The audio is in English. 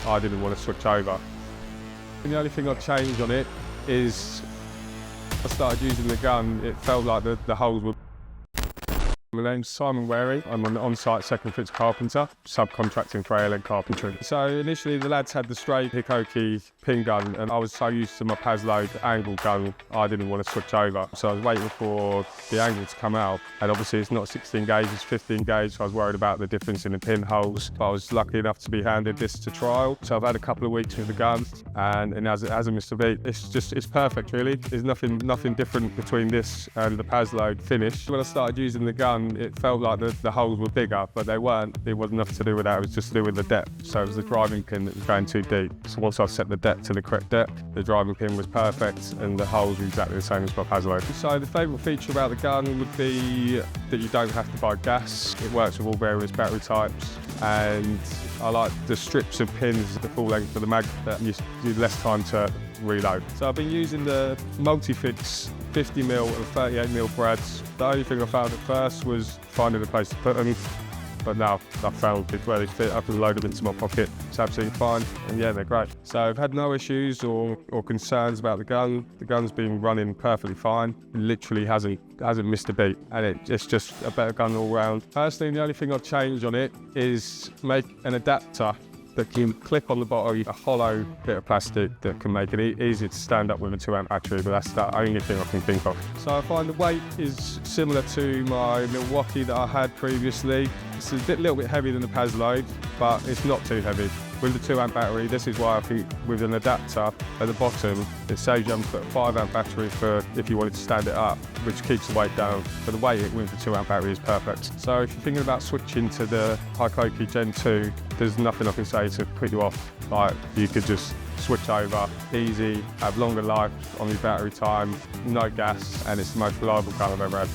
I didn't want to switch over. And the only thing I'd change on it is I started using the gun, it felt like the holes were. My name's Simon Wary. I'm an on-site second fix carpenter, subcontracting for ALN carpentry. So initially the lads had the straight HiKOKI pin gun, and I was so used to my Pasload angle gun, I didn't want to switch over. So I was waiting for the angle to come out, and obviously it's not 16 gauge, it's 15 gauge, so I was worried about the difference in the pinholes. But I was lucky enough to be handed this to trial. So I've had a couple of weeks with the gun, and it hasn't missed a beat. It's perfect really. There's nothing different between this and the Pasload finish. When I started using the gun, it felt like the holes were bigger, but they weren't. It wasn't nothing to do with that, it was just to do with the depth. So it was the driving pin that was going too deep. So once I set the depth to the correct depth, the driving pin was perfect and the holes were exactly the same as my Pasload. So the favourite feature about the gun would be that you don't have to buy gas. It works with all various battery types, and I like the strips of pins, the full length of the mag, that you need less time to reload. So I've been using the multi-fix 50mm and 38mm brads. The only thing I found at first was finding a place to put them, but now I've found where they fit. I can load them into my pocket. It's absolutely fine, and yeah, they're great. So I've had no issues or concerns about the gun. The gun's been running perfectly fine. It literally hasn't missed a beat, and it's just a better gun all round. Personally, the only thing I'd change on it is make an adapter that can clip on the bottom, a hollow bit of plastic that can make it easy to stand up with a 2 amp battery, but that's the only thing I can think of. So I find the weight is similar to my Milwaukee that I had previously. It's a little bit heavier than the Pasload, but it's not too heavy. With the 2 amp battery, this is why I think with an adapter at the bottom, it saves you having to put a 5 amp battery for if you wanted to stand it up, which keeps the weight down. But the weight with the 2 amp battery is perfect. So if you're thinking about switching to the HiKOKI Gen 2, there's nothing I can say to put you off. Like, you could just switch over, easy, have longer life on your battery time, no gas, and it's the most reliable gun I've ever had.